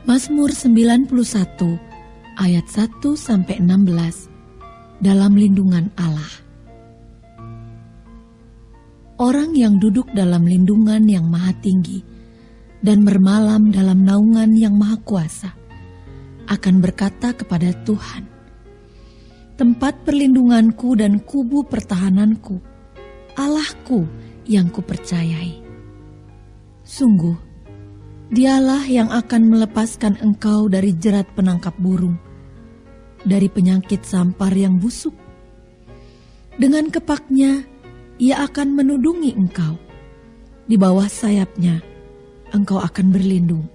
Mazmur 91 ayat 1-16 dalam lindungan Allah. Orang yang duduk dalam lindungan yang maha tinggi dan bermalam dalam naungan yang maha kuasa akan berkata kepada Tuhan, tempat perlindunganku dan kubu pertahananku, Allahku yang kupercayai. Sungguh, Dialah yang akan melepaskan engkau dari jerat penangkap burung, dari penyakit sampar yang busuk. Dengan kepaknya, Ia akan menudungi engkau. Di bawah sayapnya, engkau akan berlindung.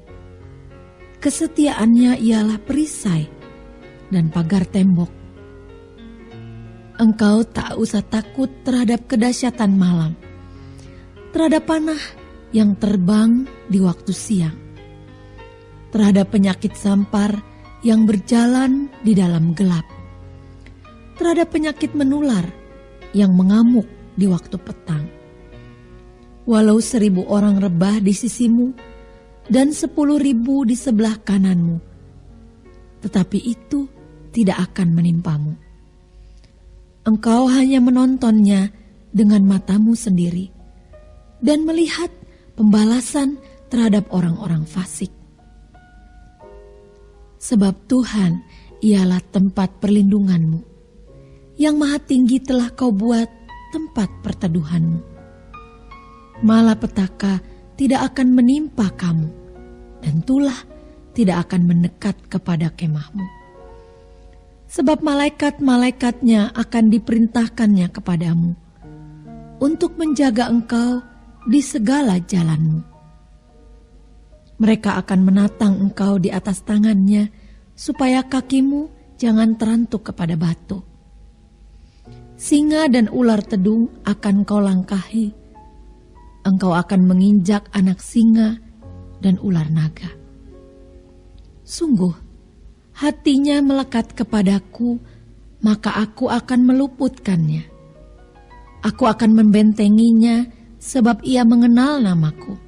Kesetiaannya ialah perisai dan pagar tembok. Engkau tak usah takut terhadap kedahsyatan malam, terhadap panah yang terbang di waktu siang, terhadap penyakit sampar yang berjalan di dalam gelap, terhadap penyakit menular yang mengamuk di waktu petang. Walau 1.000 orang rebah di sisimu dan 10.000 di sebelah kananmu, tetapi itu tidak akan menimpamu. Engkau hanya menontonnya dengan matamu sendiri dan melihat pembalasan terhadap orang-orang fasik. Sebab Tuhan ialah tempat perlindunganmu, yang maha tinggi telah kau buat tempat perteduhanmu. Malapetaka tidak akan menimpa kamu, dan tulah tidak akan mendekat kepada kemahmu. Sebab malaikat-malaikatnya akan diperintahkannya kepadamu, untuk menjaga engkau di segala jalanmu. Mereka akan menatang engkau di atas tangannya, supaya kakimu jangan terantuk kepada batu. Singa dan ular tedung akan kau langkahi. Engkau akan menginjak anak singa dan ular naga. Sungguh, hatinya melekat kepadaku, maka aku akan meluputkannya. Aku akan membentenginya, sebab ia mengenal namaku.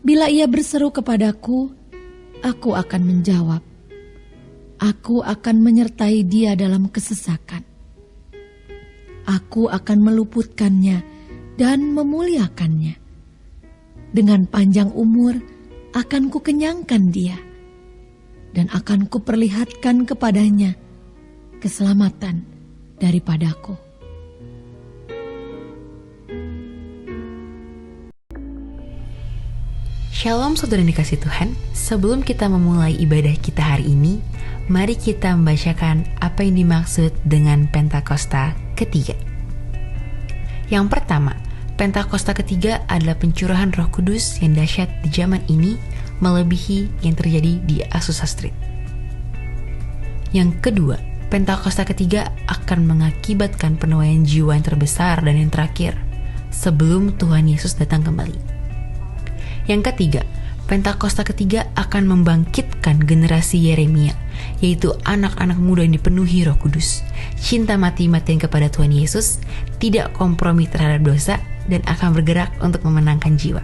Bila ia berseru kepadaku, aku akan menjawab. Aku akan menyertai dia dalam kesesakan. Aku akan meluputkannya dan memuliakannya. Dengan panjang umur akan kukenyangkan dia, dan akan kuperlihatkan kepadanya keselamatan daripadaku. Shalom saudara yang dikasih Tuhan, sebelum kita memulai ibadah kita hari ini, mari kita membacakan apa yang dimaksud dengan Pentakosta ketiga. Yang pertama, Pentakosta ketiga adalah pencurahan Roh Kudus yang dahsyat di zaman ini, melebihi yang terjadi di Azusa Street. Yang kedua, Pentakosta ketiga akan mengakibatkan penuaian jiwa yang terbesar dan yang terakhir, sebelum Tuhan Yesus datang kembali. Yang ketiga, Pentakosta ketiga akan membangkitkan generasi Yeremia, yaitu anak-anak muda yang dipenuhi Roh Kudus, cinta mati-matian kepada Tuhan Yesus, tidak kompromi terhadap dosa, dan akan bergerak untuk memenangkan jiwa.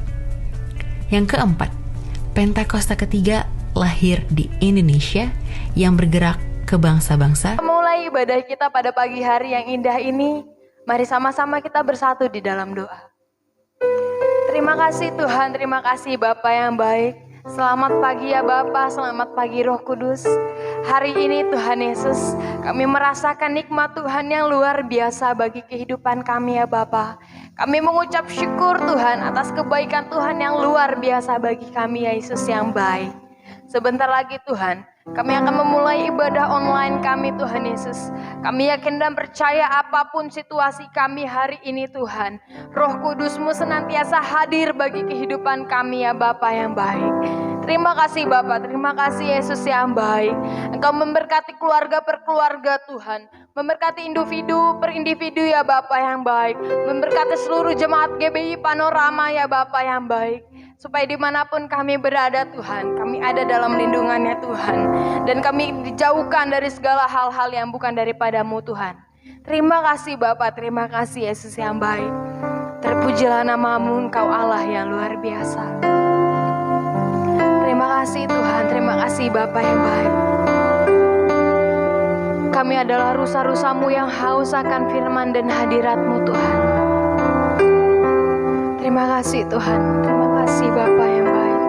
Yang keempat, Pentakosta ketiga lahir di Indonesia yang bergerak ke bangsa-bangsa. Mulai ibadah kita pada pagi hari yang indah ini, mari sama-sama kita bersatu di dalam doa. Terima kasih Tuhan, terima kasih Bapa yang baik. Selamat pagi ya Bapa, selamat pagi Roh Kudus. Hari ini Tuhan Yesus, kami merasakan nikmat Tuhan yang luar biasa bagi kehidupan kami ya Bapa. Kami mengucap syukur Tuhan atas kebaikan Tuhan yang luar biasa bagi kami ya Yesus yang baik. Sebentar lagi Tuhan, kami akan memulai ibadah online kami Tuhan Yesus. Kami yakin dan percaya apapun situasi kami hari ini Tuhan, Roh Kudus-Mu senantiasa hadir bagi kehidupan kami ya Bapa yang baik. Terima kasih Bapa, terima kasih Yesus yang baik. Engkau memberkati keluarga per keluarga Tuhan, memberkati individu per individu ya Bapa yang baik, memberkati seluruh jemaat GBI Panorama ya Bapa yang baik. Supaya dimanapun kami berada Tuhan, kami ada dalam lindungannya Tuhan. Dan kami dijauhkan dari segala hal-hal yang bukan daripada-Mu Tuhan. Terima kasih Bapa, terima kasih Yesus yang baik. Terpujilah nama-Mu, Engkau Allah yang luar biasa. Terima kasih Tuhan, terima kasih Bapa yang baik. Kami adalah rusa-rusamu yang haus akan firman dan hadirat-Mu Tuhan. Terima kasih Tuhan, terima kasih Bapa yang baik.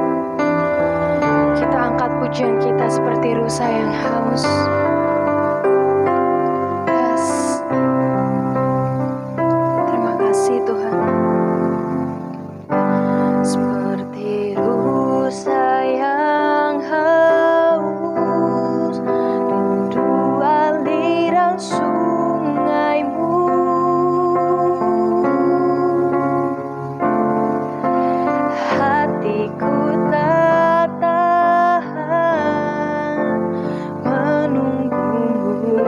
Kita angkat pujian kita seperti rusa yang haus. Yes. Terima kasih Tuhan. Seperti rusa yang haus, rindu aliran sungai-Mu. Hatiku tak tahan menunggu-Mu.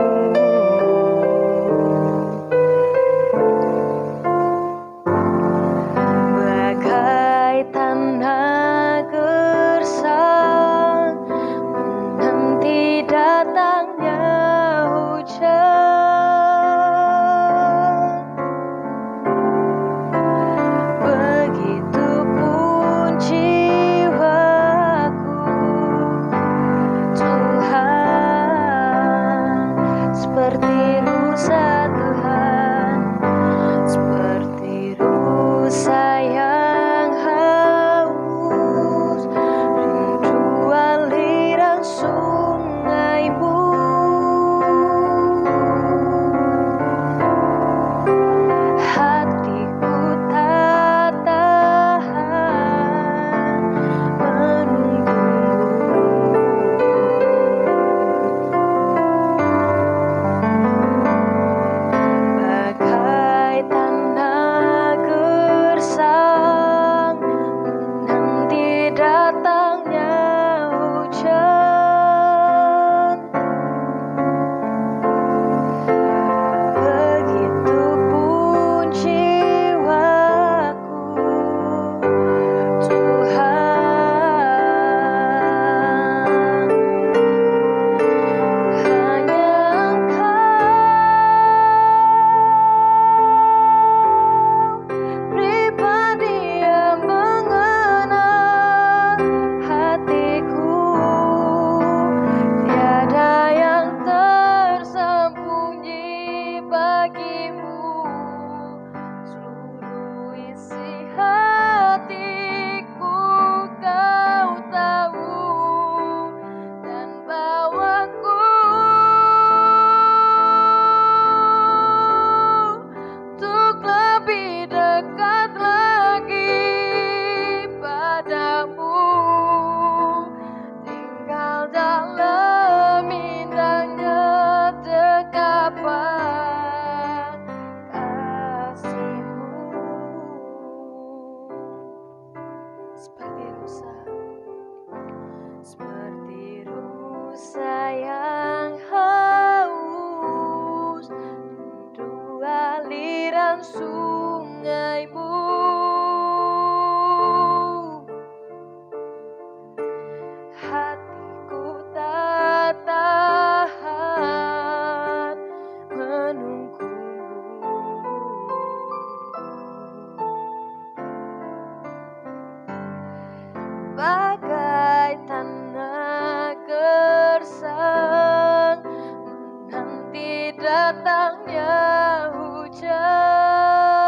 Bagai tanah gersang menanti datangnya hujan, begitupun jiwaku Tuhan, seperti rusa Tuhan, seperti rusa yang haus, rindu aliran sungai-Mu. Hatiku tak tahan menunggu-Mu. Bagai tanah gersang menanti datangnya hujan, begitupun jiwaku Tuhan, hanya Engkau pribadi yang mengenal hatiku, tiada yang tersembunyi bagi-Mu. Seluruh isi hatiku Kau tahu, dan bawaku untuk lebih dekat lagi padamu, tinggal dalam indahnya dekapan kasih-Mu. Seperti rusa yang haus, rindu aliran sungai-Mu. Hatiku tak tahan menunggu-Mu. Bagai tanah gersang, menanti datangnya hujan, begitupun jiwaku Tuhan, hanya Engkau pribadi yang mengenal hatiku, tiada yang tersembunyi bagi-Mu. Seluruh isi hatiku Kau tahu, dan bawaku untuk lebih dekat lagi padamu, tinggal dalam indahnya dekapan kasih-Mu. Seperti rusa yang haus, rindu aliran sungai-Mu. Hatiku tak tahan menunggu-Mu. Bagai tanah gersang menanti datangnya hujan,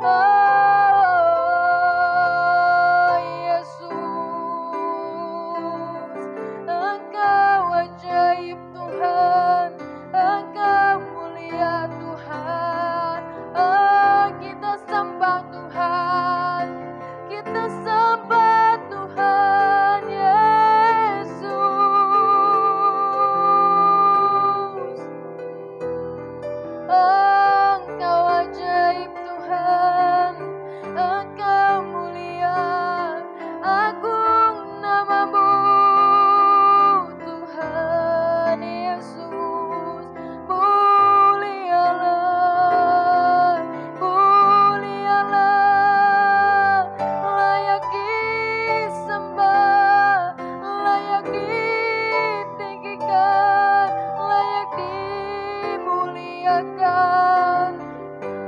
Oh Yesus, Engkau ajaib Tuhan, Engkau mulia Tuhan. Oh kita sembah Tuhan, kita sembah Tuhan Yesus. Engkau ajaib Tuhan, Engkau mulia, agung namamu Tuhan Yesus. Mulialah, mulialah, layak disembah, layak ditinggikan, layak dimuliakan.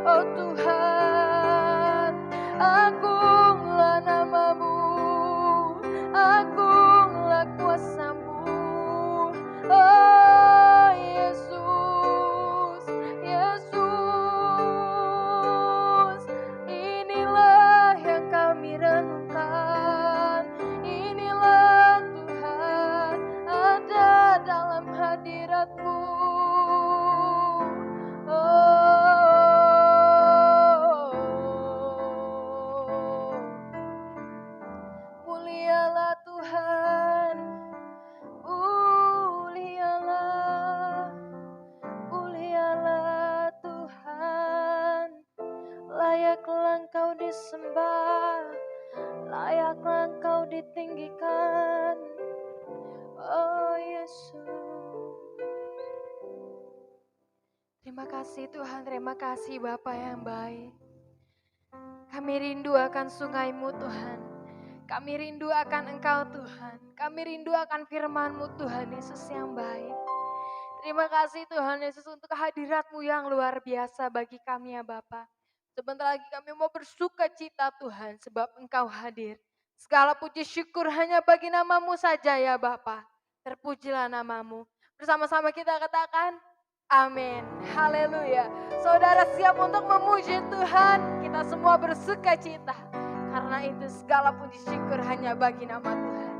Oh Tuhan, agunglah namamu, agunglah kuasamu. Oh Yesus, Yesus, inilah yang kami renungkan, inilah Tuhan ada dalam hadirat-Mu. Mulialah Tuhan, mulialah, mulialah Tuhan. Layaklah Engkau disembah, layaklah Engkau ditinggikan. Oh Yesus. Terima kasih Tuhan, terima kasih Bapa yang baik. Kami rindu akan sungai-Mu Tuhan. Kami rindu akan Engkau Tuhan. Kami rindu akan firman-Mu Tuhan Yesus yang baik. Terima kasih Tuhan Yesus untuk hadirat-Mu yang luar biasa bagi kami ya Bapa. Sebentar lagi kami mau bersuka cita Tuhan sebab Engkau hadir. Segala puji syukur hanya bagi nama-Mu saja ya Bapa. Terpujilah nama-Mu. Bersama-sama kita katakan amin. Haleluya. Saudara siap untuk memuji Tuhan. Kita semua bersuka cita. Karena itu segala puji syukur hanya bagi nama Tuhan.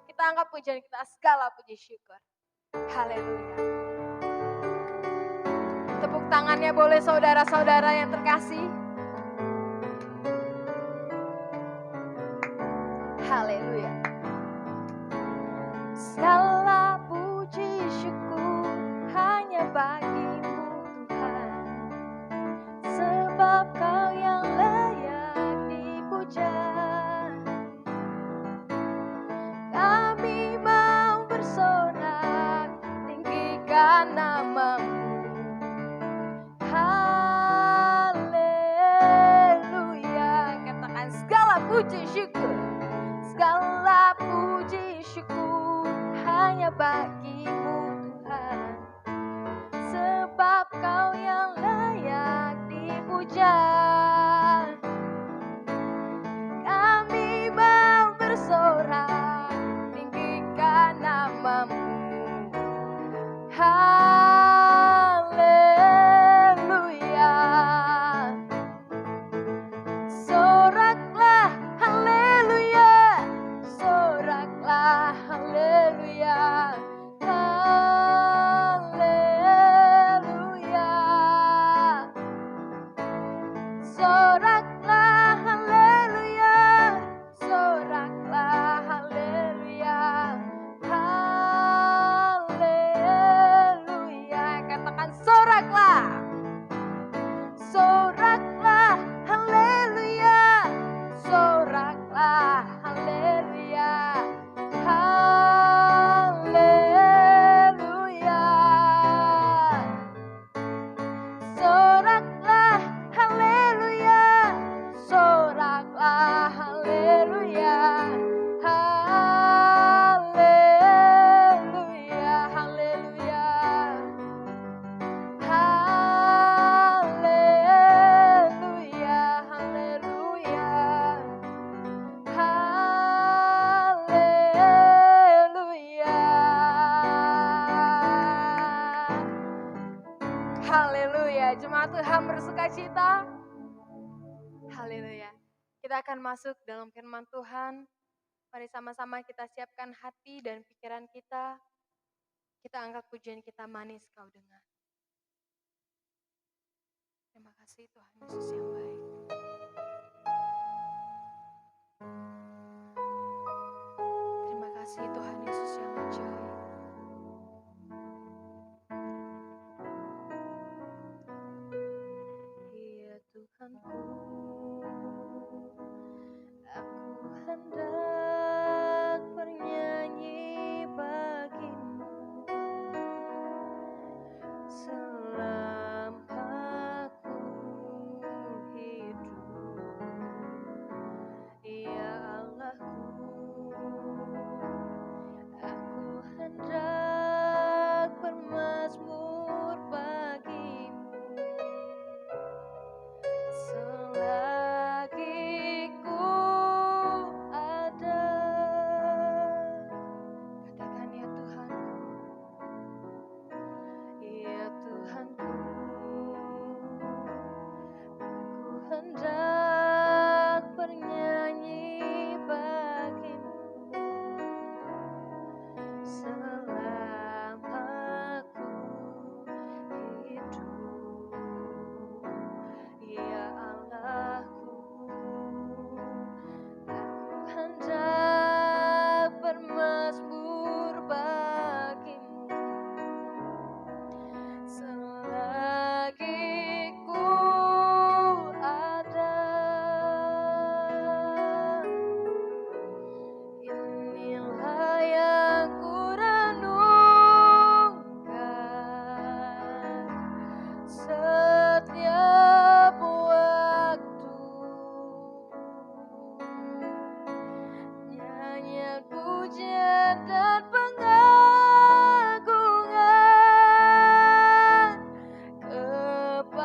Kita angkat pujian kita, segala puji syukur. Haleluya. Tepuk tangannya boleh saudara-saudara yang terkasih. Haleluya. Segala puji syukur hanya bagi-Mu Tuhan. Sebab Kau yang layak dipuja. Kami mau bersorak tinggikan nama-Mu. Haleluya. Katakan segala puji syukur, segala puji syukur hanya bagi-Mu Tuhan. Sebab Kau yang layak dipuja. Kami mau bersorak tinggikan nama-Mu. Haleluya. Soraklah haleluya, soraklah haleluya. Haleluya. Kita akan masuk dalam firman Tuhan. Mari sama-sama kita siapkan hati dan pikiran kita. Kita angkat pujian kita, manis kau dengar. Terima kasih Tuhan Yesus yang baik. Terima kasih Tuhan Yesus yang ajaib. Iya Tuhanku, aku hendak bernyanyi bagimu selama aku hidup. Ya Allahku, aku hendak bermazmur bagimu selagi ku ada. Katakan ya Tuhanku, ya Tuhanku, aku hendak bernyanyi bagimu selama aku hidup. Ya Allahku, aku hendak bermazmur bagimu selagi ku ada. Inilah yang ku renungkan setiap waktu. Nyanyian pujian dan pengagungan kepadamu.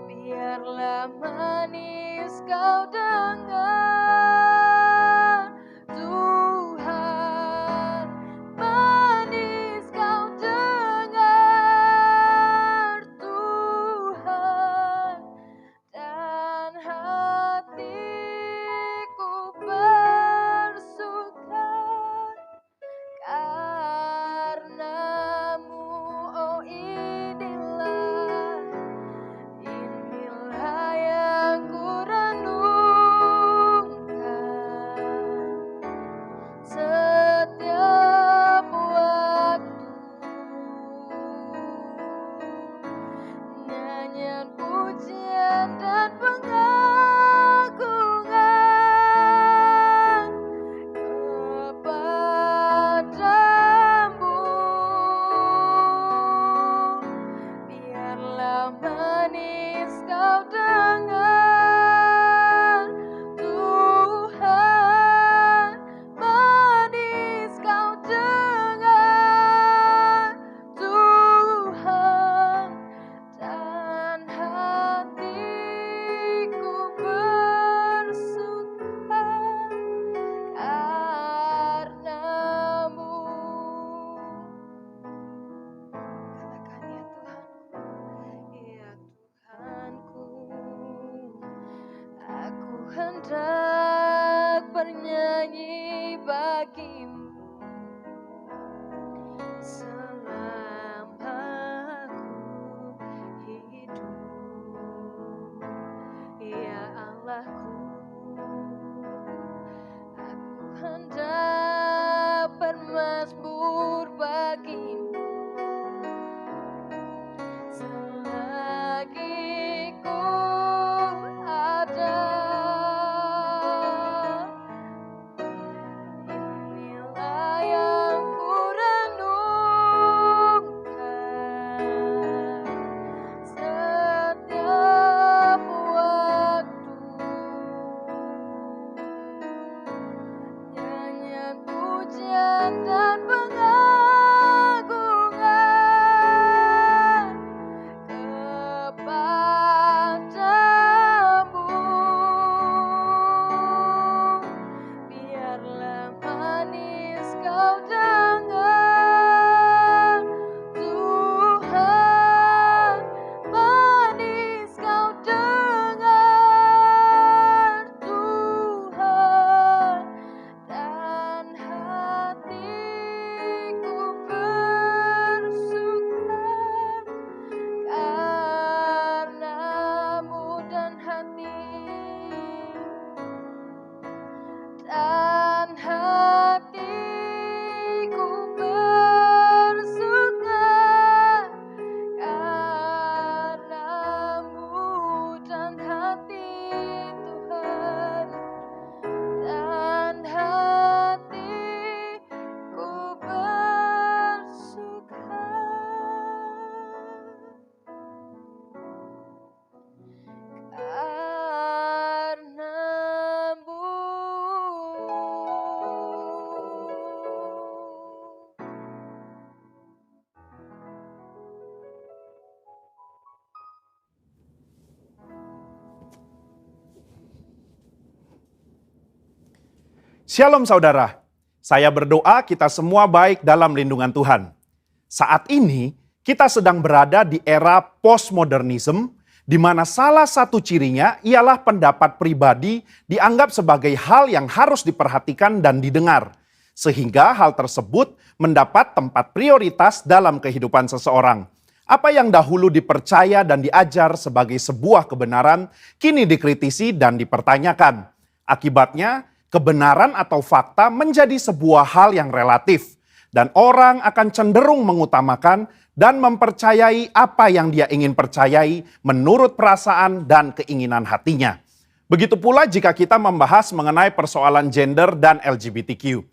Biarlah manis kau dengar, Tuhan. Manis kau dengar, Tuhan. Dan hatiku bersuka karenamu. Oh inilah yang ku renungkan setiap waktu. Nyanyian pujian dan pengagungan kepadamu. Biarlah manis kau dengar, Tuhan. Manis kau dengar, Tuhan. Dan hatiku bersuka karenamu. Katakan ya Tuhanku, ya Tuhanku, aku hendak bernyanyi bagimu selama aku hidup. Ya Allahku, aku hendak bermazmur bagimu selagi ku ada. Inilah Shalom saudara, saya berdoa kita semua baik dalam lindungan Tuhan. Saat ini kita sedang berada di era postmodernism, di mana salah satu cirinya ialah pendapat pribadi dianggap sebagai hal yang harus diperhatikan dan didengar. Sehingga hal tersebut mendapat tempat prioritas dalam kehidupan seseorang. Apa yang dahulu dipercaya dan diajar sebagai sebuah kebenaran, kini dikritisi dan dipertanyakan. Akibatnya, kebenaran atau fakta menjadi sebuah hal yang relatif. Dan orang akan cenderung mengutamakan dan mempercayai apa yang dia ingin percayai menurut perasaan dan keinginan hatinya. Begitu pula jika kita membahas mengenai persoalan gender dan LGBTQ.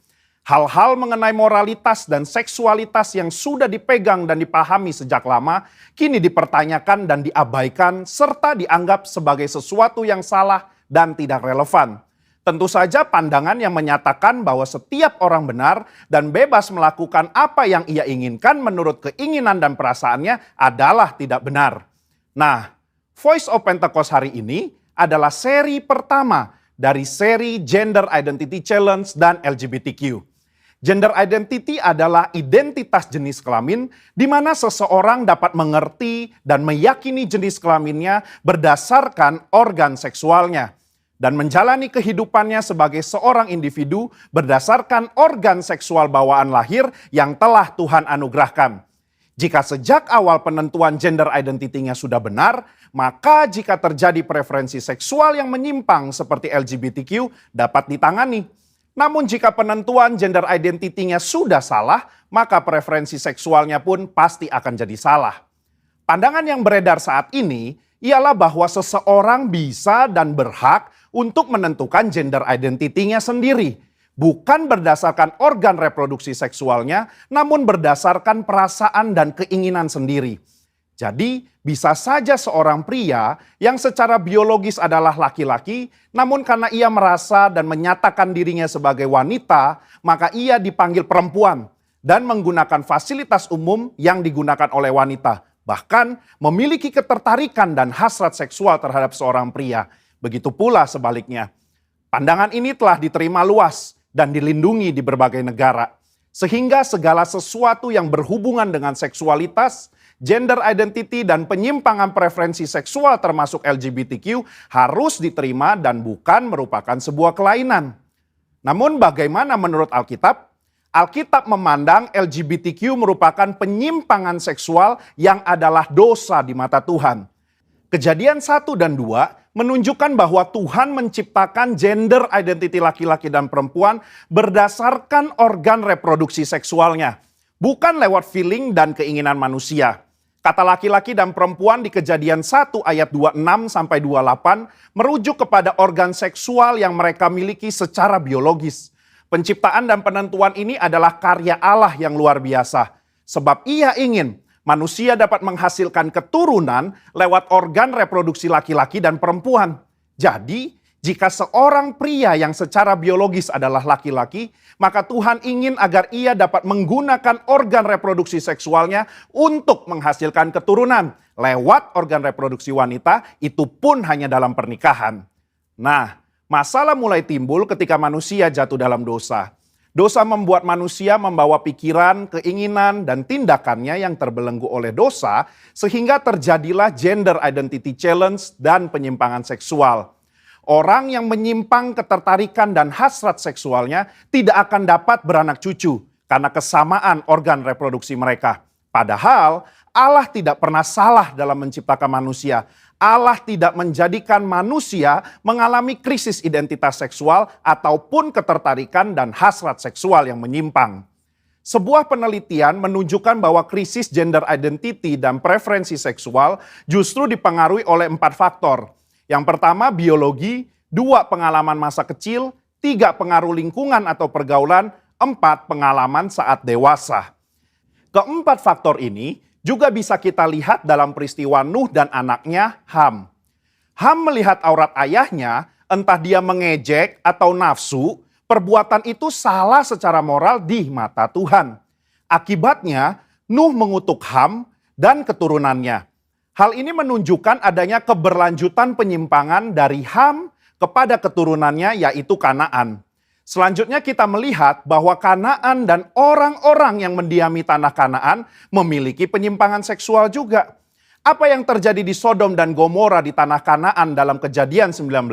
Hal-hal mengenai moralitas dan seksualitas yang sudah dipegang dan dipahami sejak lama, kini dipertanyakan dan diabaikan serta dianggap sebagai sesuatu yang salah dan tidak relevan. Tentu saja pandangan yang menyatakan bahwa setiap orang benar dan bebas melakukan apa yang ia inginkan menurut keinginan dan perasaannya adalah tidak benar. Nah, Voice of Pentecost hari ini adalah seri pertama dari seri Gender Identity Challenge dan LGBTQ. Gender identity adalah identitas jenis kelamin di mana seseorang dapat mengerti dan meyakini jenis kelaminnya berdasarkan organ seksualnya dan menjalani kehidupannya sebagai seorang individu berdasarkan organ seksual bawaan lahir yang telah Tuhan anugerahkan. Jika sejak awal penentuan gender identity-nya sudah benar, maka jika terjadi preferensi seksual yang menyimpang seperti LGBTQ dapat ditangani. Namun jika penentuan gender identity-nya sudah salah, maka preferensi seksualnya pun pasti akan jadi salah. Pandangan yang beredar saat ini ialah bahwa seseorang bisa dan berhak untuk menentukan gender identity-nya sendiri. Bukan berdasarkan organ reproduksi seksualnya, namun berdasarkan perasaan dan keinginan sendiri. Jadi, bisa saja seorang pria yang secara biologis adalah laki-laki, namun karena ia merasa dan menyatakan dirinya sebagai wanita, maka ia dipanggil perempuan dan menggunakan fasilitas umum yang digunakan oleh wanita. Bahkan memiliki ketertarikan dan hasrat seksual terhadap seorang pria. Begitu pula sebaliknya. Pandangan ini telah diterima luas dan dilindungi di berbagai negara. Sehingga segala sesuatu yang berhubungan dengan seksualitas, gender identity dan penyimpangan preferensi seksual termasuk LGBTQ harus diterima dan bukan merupakan sebuah kelainan. Namun bagaimana menurut Alkitab? Alkitab memandang LGBTQ merupakan penyimpangan seksual yang adalah dosa di mata Tuhan. Kejadian 1 dan 2 menunjukkan bahwa Tuhan menciptakan gender identity laki-laki dan perempuan berdasarkan organ reproduksi seksualnya, bukan lewat feeling dan keinginan manusia. Kata laki-laki dan perempuan di Kejadian 1 ayat 26 sampai 28 merujuk kepada organ seksual yang mereka miliki secara biologis. Penciptaan dan penentuan ini adalah karya Allah yang luar biasa. Sebab ia ingin manusia dapat menghasilkan keturunan lewat organ reproduksi laki-laki dan perempuan. Jadi, jika seorang pria yang secara biologis adalah laki-laki, maka Tuhan ingin agar ia dapat menggunakan organ reproduksi seksualnya untuk menghasilkan keturunan lewat organ reproduksi wanita, itu pun hanya dalam pernikahan. Nah, masalah mulai timbul ketika manusia jatuh dalam dosa. Dosa membuat manusia membawa pikiran, keinginan, dan tindakannya yang terbelenggu oleh dosa, sehingga terjadilah gender identity challenge dan penyimpangan seksual. Orang yang menyimpang ketertarikan dan hasrat seksualnya tidak akan dapat beranak cucu karena kesamaan organ reproduksi mereka. Padahal Allah tidak pernah salah dalam menciptakan manusia. Allah tidak menjadikan manusia mengalami krisis identitas seksual ataupun ketertarikan dan hasrat seksual yang menyimpang. Sebuah penelitian menunjukkan bahwa krisis gender identity dan preferensi seksual justru dipengaruhi oleh 4 faktor. Yang pertama biologi, 2 pengalaman masa kecil, 3 pengaruh lingkungan atau pergaulan, 4 pengalaman saat dewasa. Keempat faktor ini juga bisa kita lihat dalam peristiwa Nuh dan anaknya Ham. Ham melihat aurat ayahnya, entah dia mengejek atau nafsu, perbuatan itu salah secara moral di mata Tuhan. Akibatnya, Nuh mengutuk Ham dan keturunannya. Hal ini menunjukkan adanya keberlanjutan penyimpangan dari Ham kepada keturunannya yaitu Kanaan. Selanjutnya kita melihat bahwa Kanaan dan orang-orang yang mendiami tanah Kanaan memiliki penyimpangan seksual juga. Apa yang terjadi di Sodom dan Gomora di tanah Kanaan dalam Kejadian 19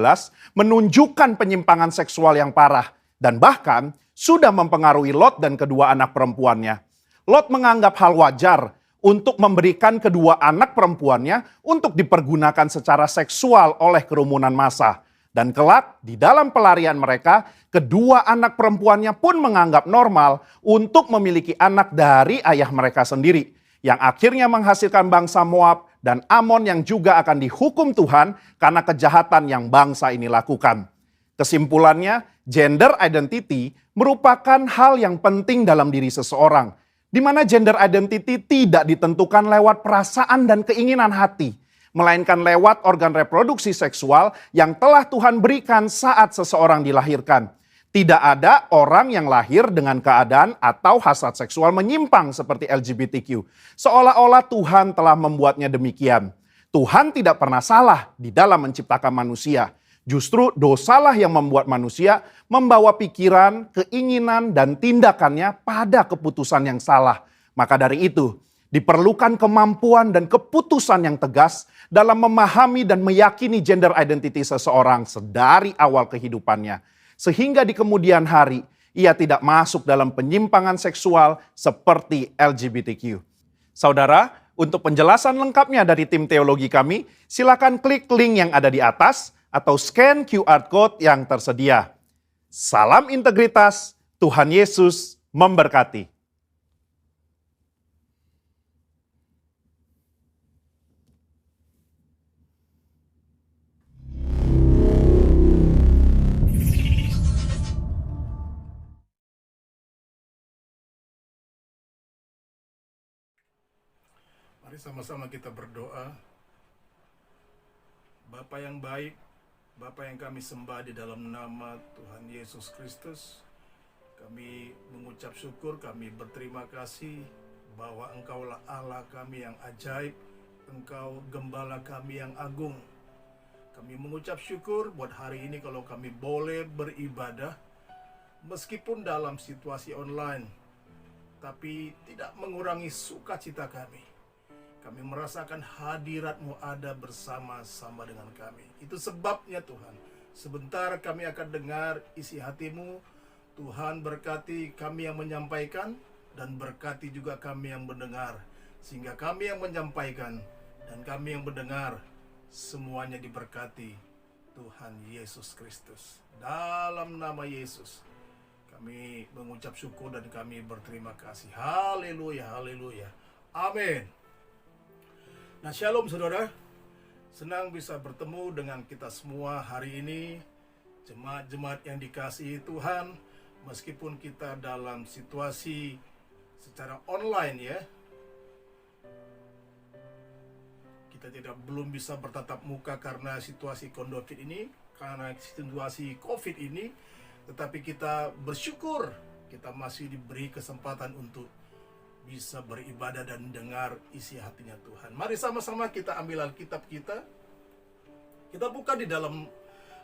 menunjukkan penyimpangan seksual yang parah dan bahkan sudah mempengaruhi Lot dan kedua anak perempuannya. Lot menganggap hal wajar untuk memberikan kedua anak perempuannya untuk dipergunakan secara seksual oleh kerumunan massa. Dan kelak di dalam pelarian mereka, kedua anak perempuannya pun menganggap normal untuk memiliki anak dari ayah mereka sendiri. Yang akhirnya menghasilkan bangsa Moab dan Amon yang juga akan dihukum Tuhan karena kejahatan yang bangsa ini lakukan. Kesimpulannya, gender identity merupakan hal yang penting dalam diri seseorang. Di mana gender identity tidak ditentukan lewat perasaan dan keinginan hati, melainkan lewat organ reproduksi seksual yang telah Tuhan berikan saat seseorang dilahirkan. Tidak ada orang yang lahir dengan keadaan atau hasrat seksual menyimpang seperti LGBTQ. Seolah-olah Tuhan telah membuatnya demikian. Tuhan tidak pernah salah di dalam menciptakan manusia. Justru dosalah yang membuat manusia membawa pikiran, keinginan, dan tindakannya pada keputusan yang salah. Maka dari itu, diperlukan kemampuan dan keputusan yang tegas dalam memahami dan meyakini gender identity seseorang sedari awal kehidupannya. Sehingga di kemudian hari, ia tidak masuk dalam penyimpangan seksual seperti LGBTQ. Saudara, untuk penjelasan lengkapnya dari tim teologi kami, silakan klik link yang ada di atas atau scan QR Code yang tersedia. Salam integritas, Tuhan Yesus memberkati. Mari sama-sama kita berdoa. Bapa yang baik, Bapa yang kami sembah di dalam nama Tuhan Yesus Kristus, kami mengucap syukur, kami berterima kasih bahwa Engkaulah Allah kami yang ajaib, Engkau Gembala kami yang agung. Kami mengucap syukur buat hari ini kalau kami boleh beribadah, meskipun dalam situasi online, tapi tidak mengurangi sukacita kami. Kami merasakan hadirat-Mu ada bersama-sama dengan kami. Itu sebabnya Tuhan, sebentar kami akan dengar isi hati-Mu. Tuhan berkati kami yang menyampaikan dan berkati juga kami yang mendengar. Sehingga kami yang menyampaikan dan kami yang mendengar semuanya diberkati Tuhan Yesus Kristus. Dalam nama Yesus kami mengucap syukur dan kami berterima kasih. Haleluya, haleluya. Amin. Nah, shalom saudara, senang bisa bertemu dengan kita semua hari ini, jemaat-jemaat yang dikasihi Tuhan, meskipun kita dalam situasi secara online ya, kita belum bisa bertatap muka karena situasi COVID ini, tetapi kita bersyukur kita masih diberi kesempatan untuk bisa beribadah dan dengar isi hatinya Tuhan. Mari sama-sama kita ambil Alkitab kita. Kita buka di dalam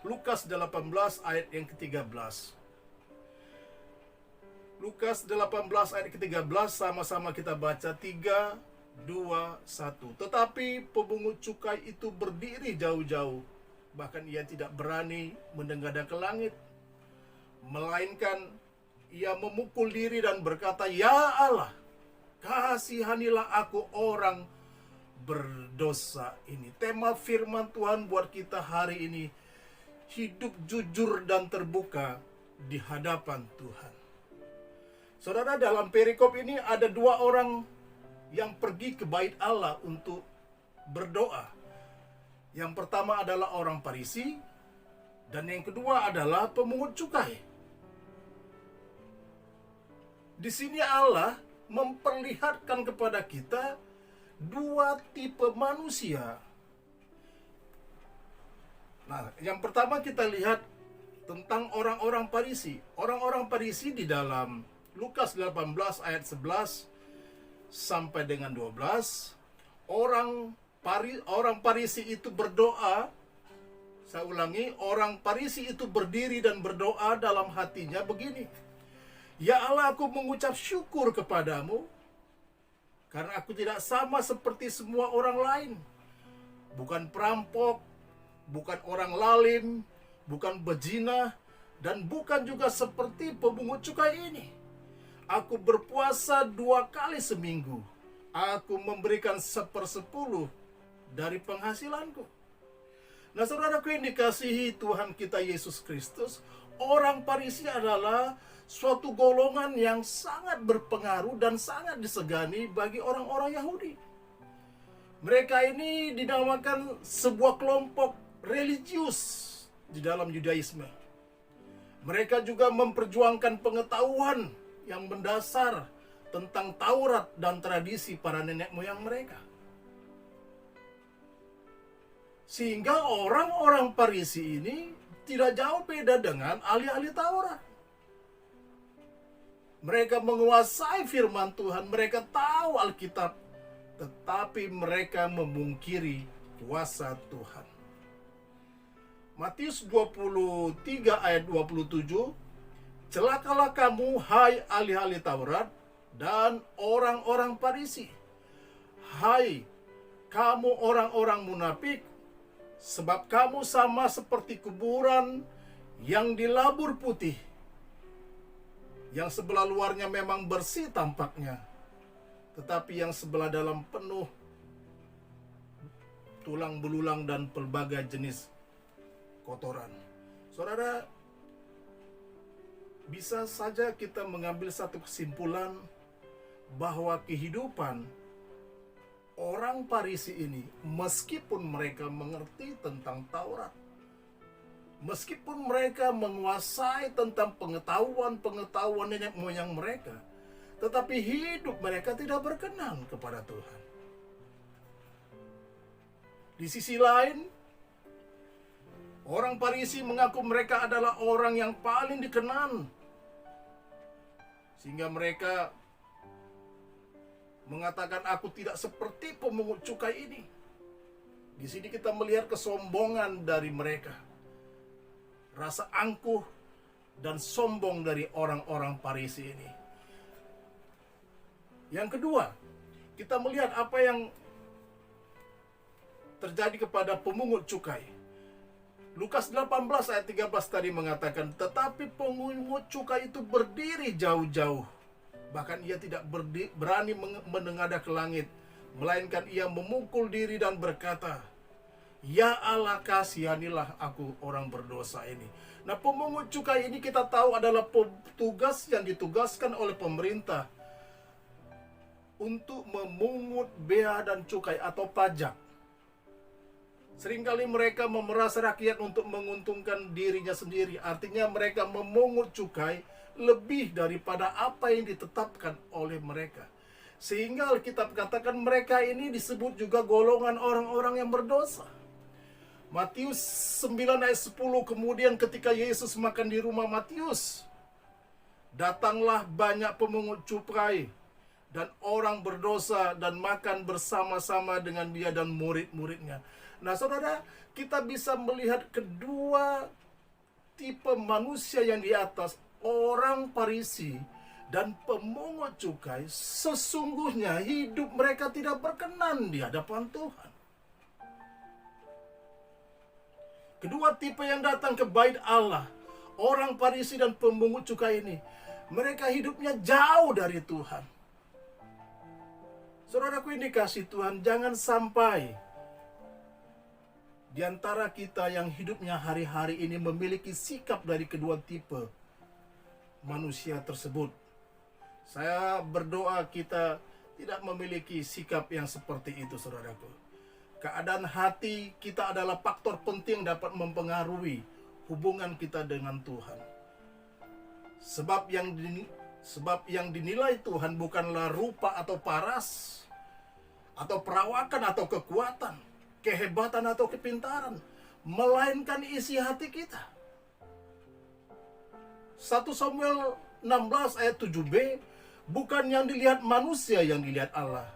Lukas 18 ayat yang ke-13. Lukas 18 ayat ke-13 sama-sama kita baca 3, 2, 1. Tetapi pemungut cukai itu berdiri jauh-jauh. Bahkan ia tidak berani menengadah ke langit. Melainkan ia memukul diri dan berkata, "Ya Allah, kasihanilah aku orang berdosa ini." Tema firman Tuhan buat kita hari ini, hidup jujur dan terbuka di hadapan Tuhan. Saudara, dalam perikop ini ada dua orang yang pergi ke bait Allah untuk berdoa. Yang pertama adalah orang Farisi dan yang kedua adalah pemungut cukai. Di sini Allah memperlihatkan kepada kita dua tipe manusia. Nah, yang pertama kita lihat tentang orang-orang Farisi. Orang-orang Farisi di dalam Lukas 18 ayat 11 sampai dengan 12. Orang Farisi itu berdoa Saya ulangi, orang Farisi itu berdiri dan berdoa dalam hatinya begini. Ya Allah, aku mengucap syukur kepadamu karena aku tidak sama seperti semua orang lain. Bukan perampok, bukan orang lalim, bukan bejina, dan bukan juga seperti pemungut cukai ini. Aku berpuasa 2 kali seminggu. Aku memberikan 1/10 dari penghasilanku. Nah, saudaraku yang dikasihi Tuhan kita Yesus Kristus, orang Farisi adalah suatu golongan yang sangat berpengaruh dan sangat disegani bagi orang-orang Yahudi. Mereka ini dinamakan sebuah kelompok religius di dalam Yudaisme. Mereka juga memperjuangkan pengetahuan yang mendasar tentang Taurat dan tradisi para nenek moyang mereka. Sehingga orang-orang Farisi ini tidak jauh beda dengan ahli-ahli Taurat. Mereka menguasai firman Tuhan, mereka tahu Alkitab, tetapi mereka memungkiri kuasa Tuhan. Matius 23 ayat 27, celakalah kamu hai ahli-ahli Taurat dan orang-orang Farisi. Hai kamu orang-orang munafik, sebab kamu sama seperti kuburan yang dilabur putih, yang sebelah luarnya memang bersih tampaknya, tetapi yang sebelah dalam penuh tulang belulang dan pelbagai jenis kotoran. Saudara, bisa saja kita mengambil satu kesimpulan bahwa kehidupan orang Farisi ini, meskipun mereka mengerti tentang Taurat, meskipun mereka menguasai tentang pengetahuan nenek moyang mereka, tetapi hidup mereka tidak berkenan kepada Tuhan. Di sisi lain, orang Farisi mengaku mereka adalah orang yang paling dikenan, sehingga mereka mengatakan, aku tidak seperti pemungut cukai ini. Di sini kita melihat kesombongan dari mereka, rasa angkuh dan sombong dari orang-orang Farisi ini. Yang kedua, kita melihat apa yang terjadi kepada pemungut cukai. Lukas 18 ayat 13 tadi mengatakan, tetapi pemungut cukai itu berdiri jauh-jauh. Bahkan ia tidak berani menengadah ke langit, melainkan ia memukul diri dan berkata, ya Allah, kasihanilah aku orang berdosa ini. Nah, pemungut cukai ini kita tahu adalah petugas yang ditugaskan oleh pemerintah untuk memungut bea dan cukai atau pajak. Seringkali mereka memeras rakyat untuk menguntungkan dirinya sendiri. Artinya mereka memungut cukai lebih daripada apa yang ditetapkan oleh mereka. Sehingga Alkitab katakan mereka ini disebut juga golongan orang-orang yang berdosa. Matius 9 ayat 10, kemudian ketika Yesus makan di rumah Matius, datanglah banyak pemungut cukai dan orang berdosa dan makan bersama-sama dengan dia dan murid-muridnya. Nah, saudara, kita bisa melihat kedua tipe manusia yang di atas, orang Farisi dan pemungut cukai, sesungguhnya hidup mereka tidak berkenan di hadapan Tuhan. Kedua tipe yang datang ke bait Allah, orang Farisi dan pemungut cukai ini, mereka hidupnya jauh dari Tuhan. Saudaraku yang dikasihi Tuhan, jangan sampai di antara kita yang hidupnya hari-hari ini memiliki sikap dari kedua tipe manusia tersebut. Saya berdoa kita tidak memiliki sikap yang seperti itu, saudaraku. Keadaan hati kita adalah faktor penting yang dapat mempengaruhi hubungan kita dengan Tuhan. Sebab yang dinilai Tuhan bukanlah rupa atau paras, atau perawakan atau kekuatan, kehebatan atau kepintaran, melainkan isi hati kita. 1 Samuel 16 ayat 7b, bukan yang dilihat manusia yang dilihat Allah.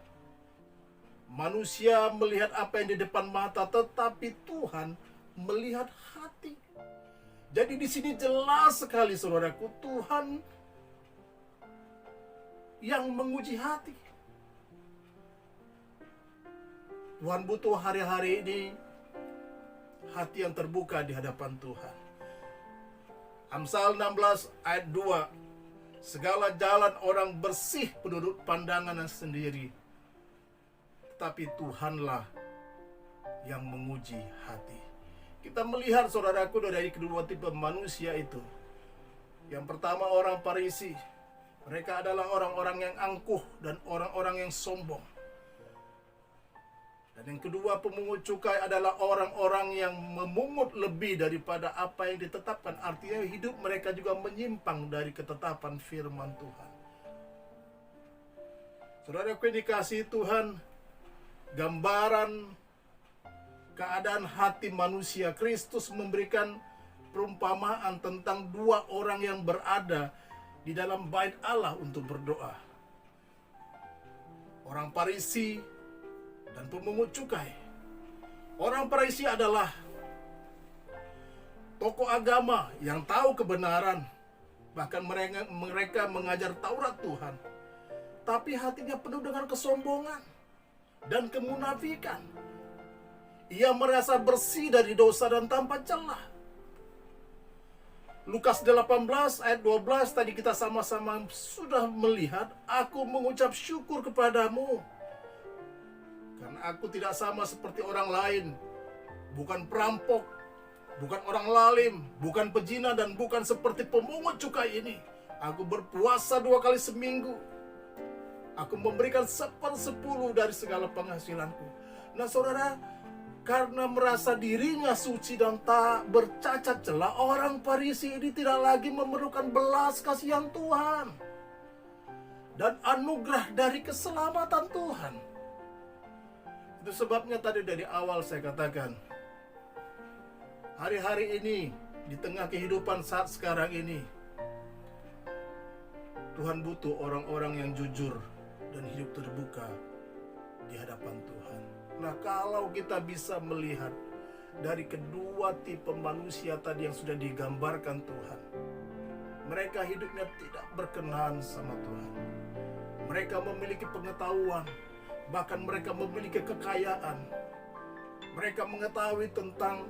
Manusia melihat apa yang di depan mata, tetapi Tuhan melihat hati. Jadi di sini jelas sekali saudaraku, Tuhan yang menguji hati. Tuhan butuh hari-hari ini hati yang terbuka di hadapan Tuhan. Amsal 16 ayat 2. Segala jalan orang bersih menurut pandangan sendiri, tetapi Tuhanlah yang menguji hati. Kita melihat saudaraku dari kedua tipe manusia itu. Yang pertama orang Farisi. Mereka adalah orang-orang yang angkuh dan orang-orang yang sombong. Dan yang kedua pemungut cukai adalah orang-orang yang memungut lebih daripada apa yang ditetapkan. Artinya hidup mereka juga menyimpang dari ketetapan firman Tuhan. Saudaraku yang dikasihi Tuhan, gambaran keadaan hati manusia, Kristus memberikan perumpamaan tentang dua orang yang berada di dalam bait Allah untuk berdoa. Orang Farisi dan pemungut cukai. Orang Farisi adalah tokoh agama yang tahu kebenaran. Bahkan mereka mengajar Taurat Tuhan. Tapi hatinya penuh dengan kesombongan dan kemunafikan. Ia merasa bersih dari dosa dan tanpa celah. Lukas 18 ayat 12 tadi kita sama-sama sudah melihat. Aku mengucap syukur kepadamu, karena aku tidak sama seperti orang lain. Bukan perampok, bukan orang lalim, bukan pezina, dan bukan seperti pemungut cukai ini. Aku berpuasa 2 kali seminggu. Aku memberikan 1/10 dari segala penghasilanku. Nah saudara, karena merasa dirinya suci dan tak bercacat celah, orang Farisi ini tidak lagi memerlukan belas kasihan Tuhan dan anugerah dari keselamatan Tuhan. Itu sebabnya tadi dari awal saya katakan, hari-hari ini, di tengah kehidupan saat sekarang ini, Tuhan butuh orang-orang yang jujur dan hidup terbuka di hadapan Tuhan. Nah, kalau kita bisa melihat dari kedua tipe manusia tadi yang sudah digambarkan Tuhan, mereka hidupnya tidak berkenan sama Tuhan. Mereka memiliki pengetahuan, bahkan mereka memiliki kekayaan. Mereka mengetahui tentang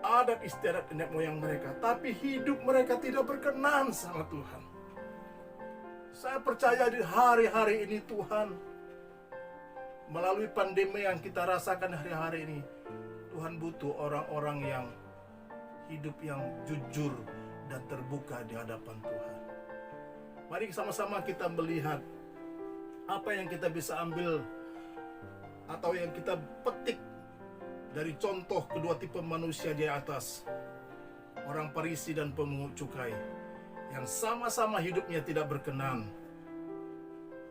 adat istiadat nenek moyang mereka, tapi hidup mereka tidak berkenan sama Tuhan. Saya percaya di hari-hari ini Tuhan, melalui pandemi yang kita rasakan hari-hari ini, Tuhan butuh orang-orang yang hidup yang jujur dan terbuka di hadapan Tuhan. Mari sama-sama kita melihat apa yang kita bisa ambil atau yang kita petik dari contoh kedua tipe manusia di atas, orang Farisi dan pemungut cukai, yang sama-sama hidupnya tidak berkenan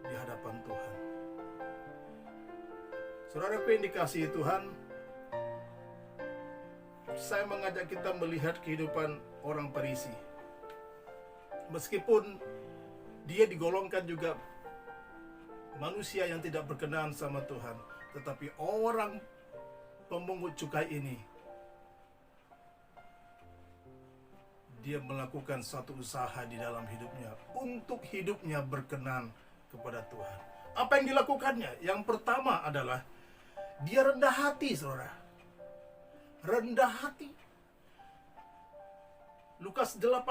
di hadapan Tuhan. Saudaraku yang dikasihi Tuhan, saya mengajak kita melihat kehidupan orang Farisi. Meskipun dia digolongkan juga manusia yang tidak berkenan sama Tuhan, tetapi orang pemungut cukai ini, dia melakukan suatu usaha di dalam hidupnya untuk hidupnya berkenan kepada Tuhan. Apa yang dilakukannya? Yang pertama adalah dia rendah hati, saudara. Rendah hati. Lukas 18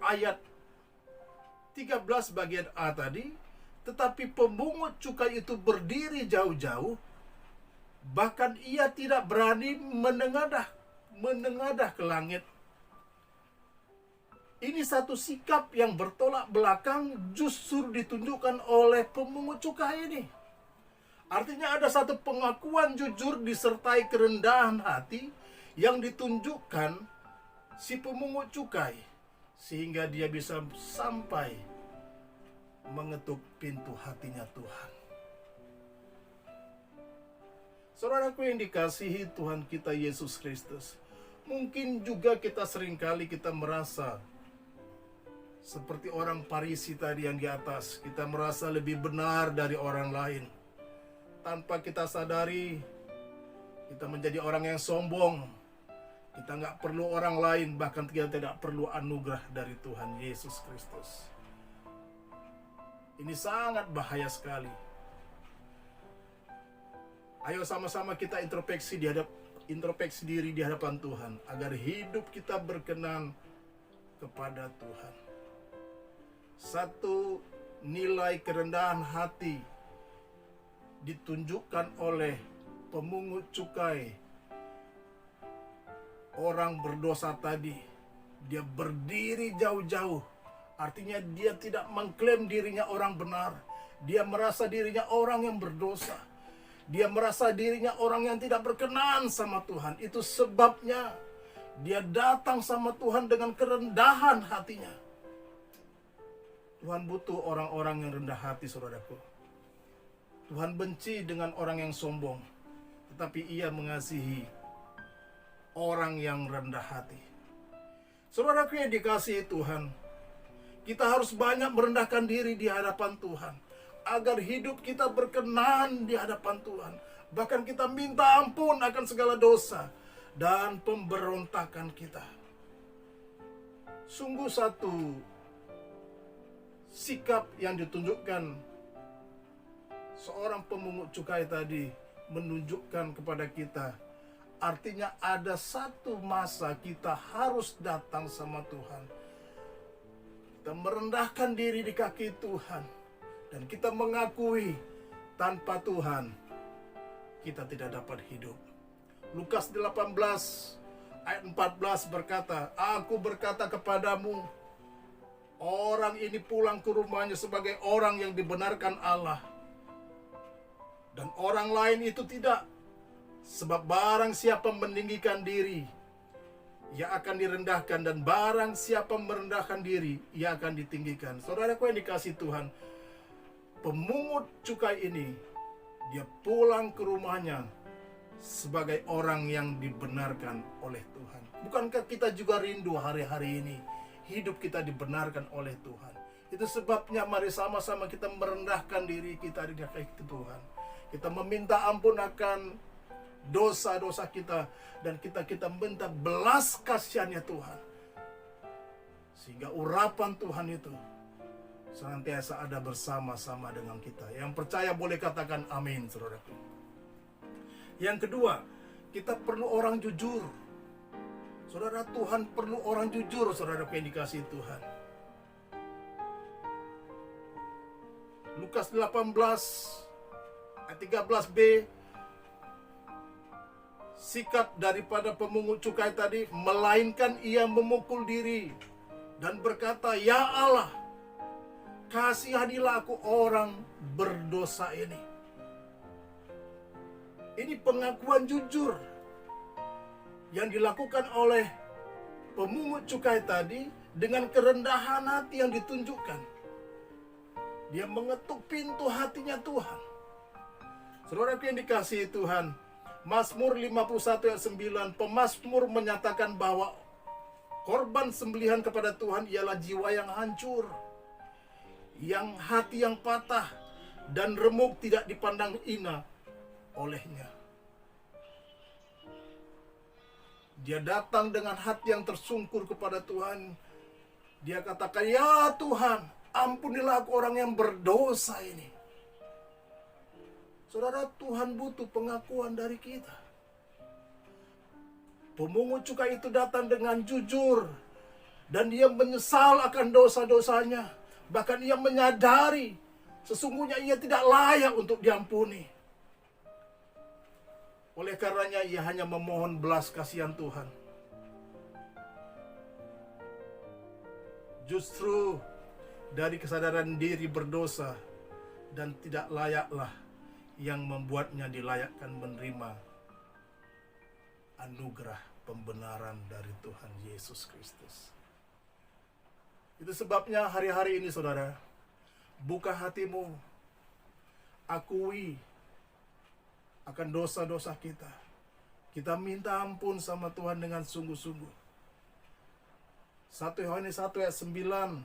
ayat 13 bagian A tadi, tetapi pemungut cukai itu berdiri jauh-jauh, bahkan ia tidak berani menengadah ke langit. Ini satu sikap yang bertolak belakang justru ditunjukkan oleh pemungut cukai ini. Artinya ada satu pengakuan jujur disertai kerendahan hati yang ditunjukkan si pemungut cukai, sehingga dia bisa sampai mengetuk pintu hatinya Tuhan. Saudaraku yang dikasihi Tuhan kita Yesus Kristus, mungkin juga kita seringkali kita merasa seperti orang Farisi tadi yang di atas. Kita merasa lebih benar dari orang lain. Tanpa kita sadari, Kita menjadi orang yang sombong. Kita nggak perlu orang lain, bahkan kita tidak perlu anugerah dari Tuhan Yesus Kristus. Ini sangat bahaya sekali. Ayo sama-sama kita introspeksi diri di hadapan Tuhan, agar hidup kita berkenan kepada Tuhan. Satu, nilai kerendahan hati ditunjukkan oleh pemungut cukai, orang berdosa tadi. Dia berdiri jauh-jauh, artinya dia tidak mengklaim dirinya orang benar. Dia merasa dirinya orang yang berdosa. Dia merasa dirinya orang yang tidak berkenan sama Tuhan. Itu sebabnya dia datang sama Tuhan dengan kerendahan hatinya. Tuhan butuh orang-orang yang rendah hati, saudaraku. Tuhan benci dengan orang yang sombong, tetapi Ia mengasihi orang yang rendah hati. Saudaraku yang dikasihi Tuhan, kita harus banyak merendahkan diri di hadapan Tuhan, agar hidup kita berkenan di hadapan Tuhan. Bahkan kita minta ampun akan segala dosa dan pemberontakan kita. Sungguh satu sikap yang ditunjukkan seorang pemungut cukai tadi menunjukkan kepada kita, artinya ada satu masa kita harus datang sama Tuhan. Kita merendahkan diri di kaki Tuhan, dan kita mengakui tanpa Tuhan kita tidak dapat hidup. Lukas 18 ayat 14 berkata, "Aku berkata kepadamu, orang ini pulang ke rumahnya sebagai orang yang dibenarkan Allah, dan orang lain itu tidak. Sebab barang siapa meninggikan diri, ia akan direndahkan, dan barang siapa merendahkan diri, ia akan ditinggikan." Saudaraku yang dikasihi Tuhan, pemungut cukai ini, dia pulang ke rumahnya sebagai orang yang dibenarkan oleh Tuhan. Bukankah kita juga rindu hari-hari ini hidup kita dibenarkan oleh Tuhan? Itu sebabnya mari sama-sama kita merendahkan diri kita di hadapan Tuhan. Kita meminta ampun akan dosa-dosa kita, dan kita minta belas kasihannya Tuhan, sehingga urapan Tuhan itu senantiasa ada bersama-sama dengan kita. Yang percaya boleh katakan amin, saudaraku. Yang kedua, kita perlu orang jujur. Saudara, Tuhan perlu orang jujur, saudaraku yang dikasihi Tuhan. Lukas 18 ayat 13b, sikap daripada pemungut cukai tadi, melainkan ia memukul diri dan berkata, "Ya Allah, kasihanilah aku orang berdosa ini." Ini pengakuan jujur yang dilakukan oleh pemungut cukai tadi dengan kerendahan hati yang ditunjukkan. Dia mengetuk pintu hatinya Tuhan. Saudaraku yang dikasihi Tuhan, Mazmur 51 ayat 9, pemazmur menyatakan bahwa korban sembelihan kepada Tuhan ialah jiwa yang hancur, yang hati yang patah, dan remuk tidak dipandang hina olehnya. Dia datang dengan hati yang tersungkur kepada Tuhan. Dia katakan, "Ya Tuhan, ampunilah aku orang yang berdosa ini." Saudara, Tuhan butuh pengakuan dari kita. Pemungut cukai itu datang dengan jujur, dan dia menyesal akan dosa-dosanya. Bahkan ia menyadari sesungguhnya ia tidak layak untuk diampuni. Oleh karenanya ia hanya memohon belas kasihan Tuhan. Justru dari kesadaran diri berdosa dan tidak layaklah yang membuatnya dilayakkan menerima anugerah pembenaran dari Tuhan Yesus Kristus. Itu sebabnya hari-hari ini, saudara, buka hatimu, akui akan dosa-dosa kita. Kita minta ampun sama Tuhan dengan sungguh-sungguh. 1 Yohanes 1 ayat 9,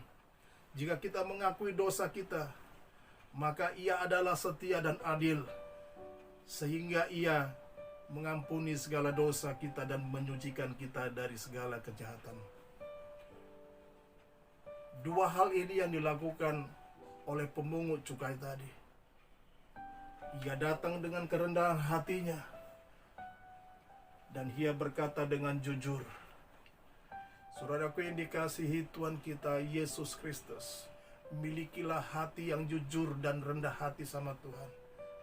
jika kita mengakui dosa kita, maka Ia adalah setia dan adil, sehingga Ia mengampuni segala dosa kita dan menyucikan kita dari segala kejahatan. Dua hal ini yang dilakukan oleh pemungut cukai tadi. Ia datang dengan kerendahan hatinya dan ia berkata dengan jujur. Saudaraku yang dikasihi Tuhan kita Yesus Kristus, milikilah hati yang jujur dan rendah hati sama Tuhan.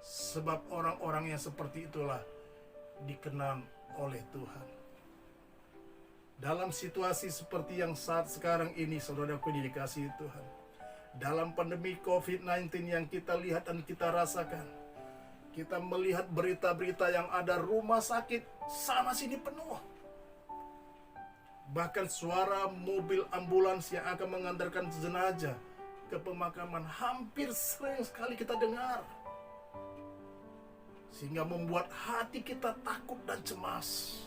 Sebab orang-orang yang seperti itulah dikenal oleh Tuhan. Dalam situasi seperti yang saat sekarang ini, saudaraku yang dikasihi Tuhan, dalam pandemi COVID-19 yang kita lihat dan kita rasakan, kita melihat berita-berita yang ada rumah sakit sana sini penuh. Bahkan suara mobil ambulans yang akan mengantarkan jenazah ke pemakaman hampir sering sekali kita dengar. Sehingga membuat hati kita takut dan cemas.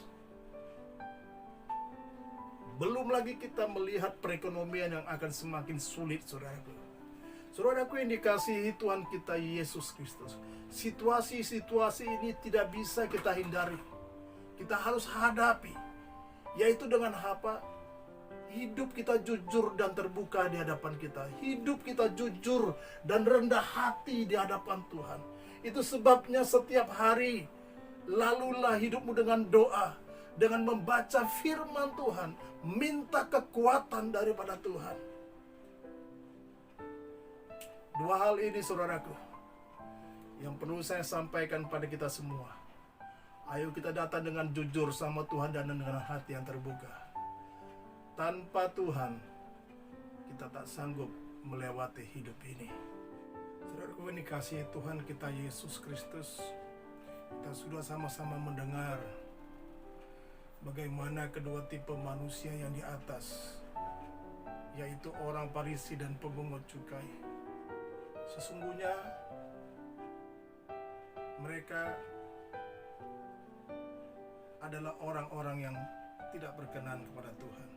Belum lagi kita melihat perekonomian yang akan semakin sulit, saudaraku. Saudaraku yang dikasihi Tuhan kita Yesus Kristus, situasi-situasi ini tidak bisa kita hindari. Kita harus hadapi. Yaitu dengan apa? Hidup kita jujur dan terbuka di hadapan kita. Hidup kita jujur dan rendah hati di hadapan Tuhan. Itu sebabnya setiap hari lalulah hidupmu dengan doa, dengan membaca firman Tuhan, minta kekuatan daripada Tuhan. Dua hal ini, saudaraku, yang perlu saya sampaikan pada kita semua. Ayo kita datang dengan jujur sama Tuhan dan dengan hati yang terbuka. Tanpa Tuhan, kita tak sanggup melewati hidup ini. Saudaraku yang dikasihi Tuhan kita Yesus Kristus, kita sudah sama-sama mendengar bagaimana kedua tipe manusia yang di atas, yaitu orang Farisi dan pemungut cukai. Sesungguhnya mereka adalah orang-orang yang tidak berkenan kepada Tuhan.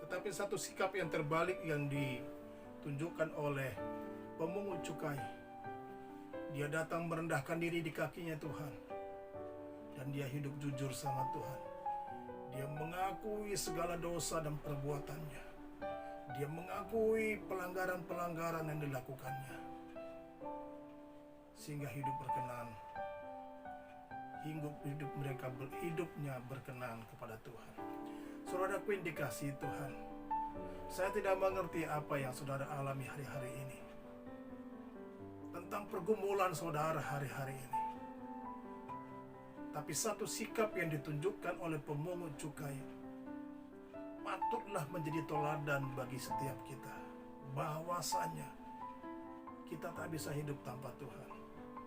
Tetapi satu sikap yang terbalik yang ditunjukkan oleh pemungut cukai. Dia datang merendahkan diri di kakinya Tuhan. Dan dia hidup jujur sama Tuhan. Dia mengakui segala dosa dan perbuatannya. Dia mengakui pelanggaran-pelanggaran yang dilakukannya. Sehingga hidup berkenan. Hidupnya berkenan kepada Tuhan. Saudaraku yang dikasihi Tuhan, saya tidak mengerti apa yang saudara alami hari-hari ini. Tentang pergumulan saudara hari-hari ini. Tapi satu sikap yang ditunjukkan oleh pemungut cukai patutlah menjadi teladan bagi setiap kita. Bahwasanya kita tak bisa hidup tanpa Tuhan.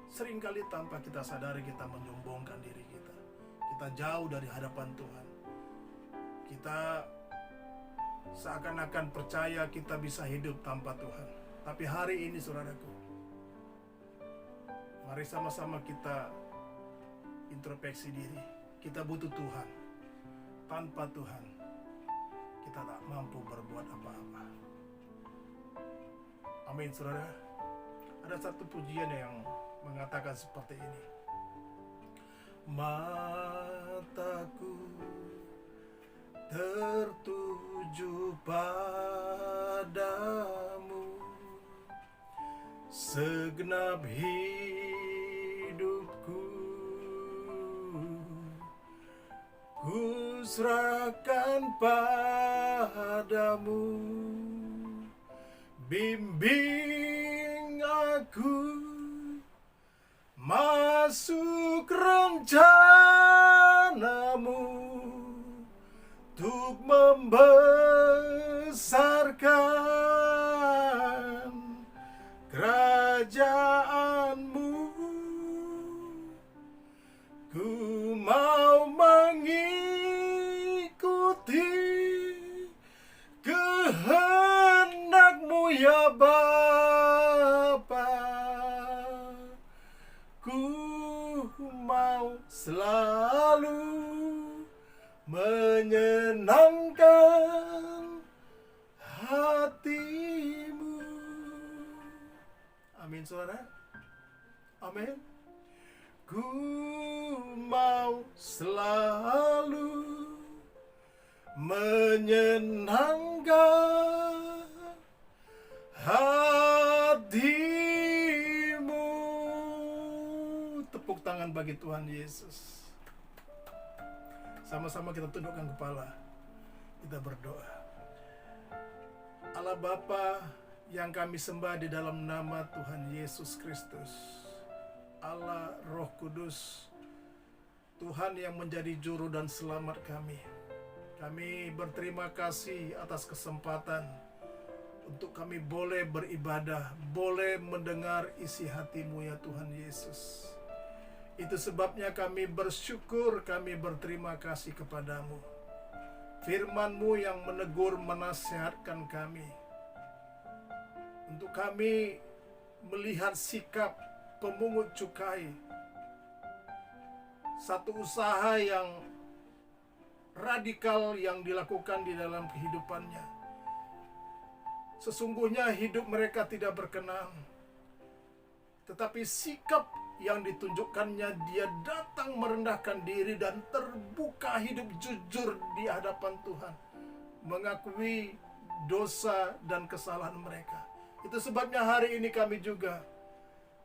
Seringkali tanpa kita sadari kita menyombongkan diri kita. Kita jauh dari hadapan Tuhan. Kita seakan-akan percaya kita bisa hidup tanpa Tuhan. Tapi hari ini saudaraku, mari sama-sama kita introspeksi diri. Kita butuh Tuhan. Tanpa Tuhan, kita tak mampu berbuat apa-apa. Amin, saudara. Ada satu pujian yang mengatakan seperti ini. Mataku tertuju padamu, segenap hidupku ku serahkan padamu. Bimbing aku masuk rencanamu untuk membesarkan kerajaanmu. Ku mau mengikuti kehendak-Mu ya Bapa. Ku mau selalu menyenangkan hatimu. Amin, saudara. Amin. Ku mau selalu menyenangkan hatimu. Tepuk tangan bagi Tuhan Yesus. Sama-sama kita tundukkan kepala. Kita berdoa. Allah Bapa yang kami sembah di dalam nama Tuhan Yesus Kristus, Allah Roh Kudus, Tuhan yang menjadi juru dan selamat kami. Kami berterima kasih atas kesempatan untuk kami boleh beribadah, boleh mendengar isi hati-Mu ya Tuhan Yesus. Itu sebabnya kami bersyukur, kami berterima kasih kepadamu. Firman-Mu yang menegur, menasihatkan kami. Untuk kami melihat sikap pemungut cukai, satu usaha yang radikal yang dilakukan di dalam kehidupannya. Sesungguhnya hidup mereka tidak berkenan, tetapi sikap yang ditunjukkannya, dia datang merendahkan diri dan terbuka hidup jujur di hadapan Tuhan, mengakui dosa dan kesalahan mereka. Itu sebabnya hari ini kami juga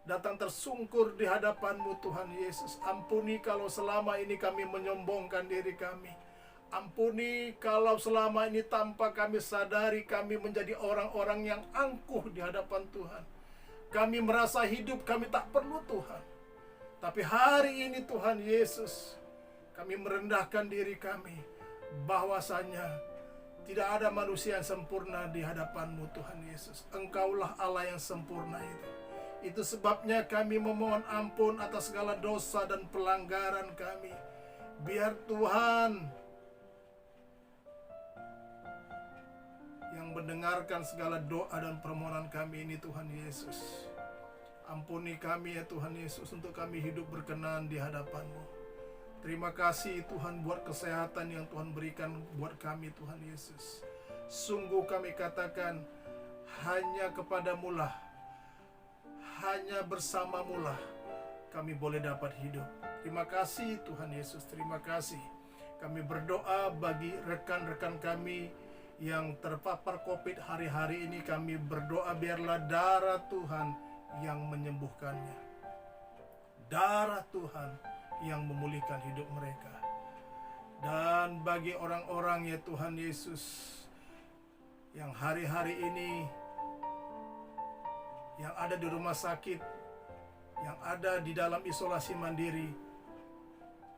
datang tersungkur di hadapan-Mu Tuhan Yesus. Ampuni kalau selama ini kami menyombongkan diri kami. Ampuni kalau selama ini tanpa kami sadari kami menjadi orang-orang yang angkuh di hadapan Tuhan. Kami merasa hidup kami tak perlu Tuhan. Tapi hari ini Tuhan Yesus, kami merendahkan diri kami bahwasanya tidak ada manusia yang sempurna di hadapan-Mu Tuhan Yesus. Engkaulah Allah yang sempurna itu. Itu sebabnya kami memohon ampun atas segala dosa dan pelanggaran kami. Biar Tuhan yang mendengarkan segala doa dan permohonan kami ini Tuhan Yesus. Ampuni kami ya Tuhan Yesus, untuk kami hidup berkenan di hadapan-Mu. Terima kasih Tuhan buat kesehatan yang Tuhan berikan buat kami Tuhan Yesus. Sungguh kami katakan, hanya kepadamu lah, hanya bersamamu lah kami boleh dapat hidup. Terima kasih Tuhan Yesus, terima kasih. Kami berdoa bagi rekan-rekan kami yang terpapar COVID hari-hari ini. Kami berdoa biarlah darah Tuhan yang menyembuhkannya, darah Tuhan yang memulihkan hidup mereka. Dan bagi orang-orang ya Tuhan Yesus yang hari-hari ini yang ada di rumah sakit, yang ada di dalam isolasi mandiri,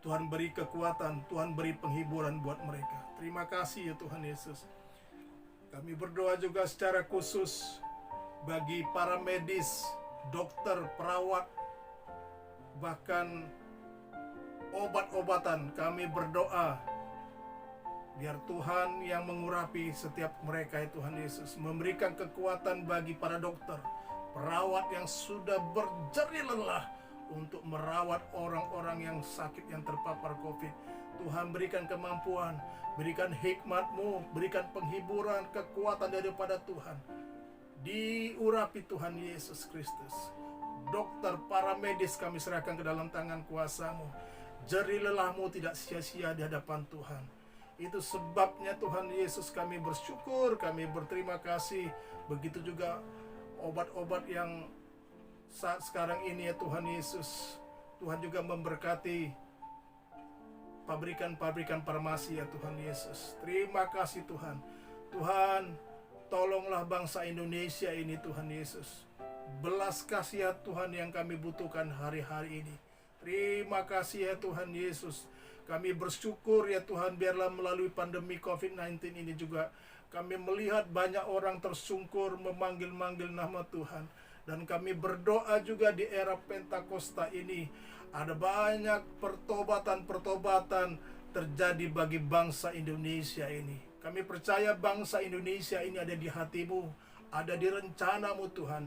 Tuhan beri kekuatan, Tuhan beri penghiburan buat mereka. Terima kasih ya Tuhan Yesus. Kami berdoa juga secara khusus bagi para medis, dokter, perawat, bahkan obat-obatan. Kami berdoa biar Tuhan yang mengurapi setiap mereka ya Tuhan Yesus, memberikan kekuatan bagi para dokter, perawat yang sudah berjerih lelah untuk merawat orang-orang yang sakit, yang terpapar COVID. Tuhan berikan kemampuan, berikan hikmat-Mu, berikan penghiburan, kekuatan daripada Tuhan. Diurapi Tuhan Yesus Kristus. Dokter, para medis kami serahkan ke dalam tangan kuasa-Mu. Jerih lelah-Mu tidak sia-sia di hadapan Tuhan. Itu sebabnya Tuhan Yesus kami bersyukur, kami berterima kasih. Begitu juga obat-obat yang saat sekarang ini ya Tuhan Yesus. Tuhan juga memberkati pabrikan-pabrikan farmasi ya Tuhan Yesus. Terima kasih Tuhan. Tuhan, tolonglah bangsa Indonesia ini Tuhan Yesus. Belas kasihan Tuhan yang kami butuhkan hari-hari ini. Terima kasih ya Tuhan Yesus. Kami bersyukur ya Tuhan, biarlah melalui pandemi COVID-19 ini juga kami melihat banyak orang tersungkur memanggil-manggil nama Tuhan. Dan kami berdoa juga di era Pentakosta ini, ada banyak pertobatan-pertobatan terjadi bagi bangsa Indonesia ini. Kami percaya bangsa Indonesia ini ada di hati-Mu, ada di rencana-Mu Tuhan.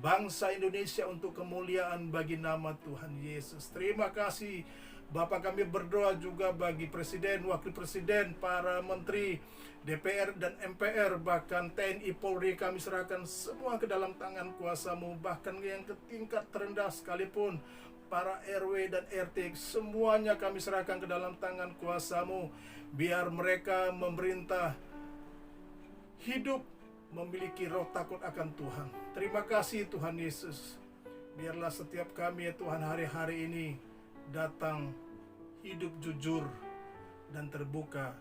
Bangsa Indonesia untuk kemuliaan bagi nama Tuhan Yesus. Terima kasih Bapa, kami berdoa juga bagi Presiden, Wakil Presiden, para Menteri, DPR dan MPR, bahkan TNI Polri, kami serahkan semua ke dalam tangan kuasa-Mu. Bahkan yang ke tingkat terendah sekalipun, para RW dan RT, semuanya kami serahkan ke dalam tangan kuasa-Mu. Biar mereka memerintah hidup memiliki roh takut akan Tuhan. Terima kasih Tuhan Yesus. Biarlah setiap kami ya Tuhan hari-hari ini datang hidup jujur dan terbuka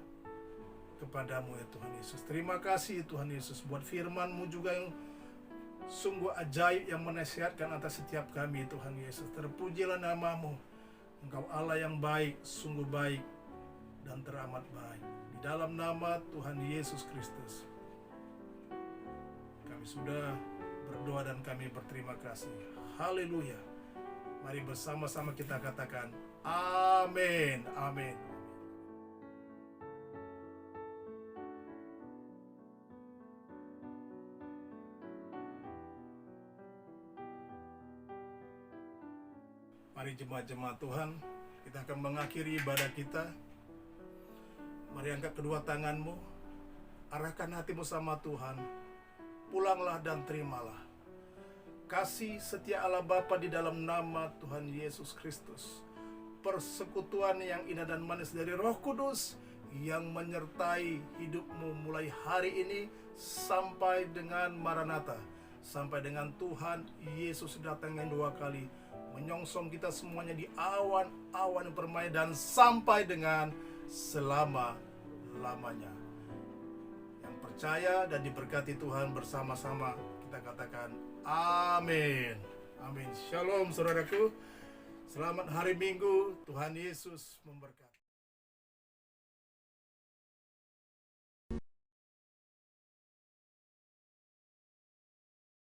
kepadamu ya Tuhan Yesus. Terima kasih Tuhan Yesus buat firman-Mu juga yang sungguh ajaib yang menasihatkan atas setiap kami Tuhan Yesus. Terpujilah nama-Mu. Engkau Allah yang baik, sungguh baik dan teramat baik. Di dalam nama Tuhan Yesus Kristus kami sudah berdoa dan kami berterima kasih. Haleluya. Mari bersama-sama kita katakan amin. Amin. Mari jemaat-jemaat Tuhan, kita akan mengakhiri ibadah kita. Mari angkat kedua tanganmu, arahkan hatimu sama Tuhan. Pulanglah dan terimalah kasih setia Allah Bapa di dalam nama Tuhan Yesus Kristus. Persekutuan yang indah dan manis dari Roh Kudus yang menyertai hidupmu mulai hari ini sampai dengan Maranatha. Sampai dengan Tuhan Yesus datang yang dua kali, menyongsong kita semuanya di awan-awan yang permai dan sampai dengan selama-lamanya. Yang percaya dan diberkati Tuhan bersama-sama kita katakan amin. Amin. Shalom saudaraku. Selamat hari Minggu. Tuhan Yesus memberkati.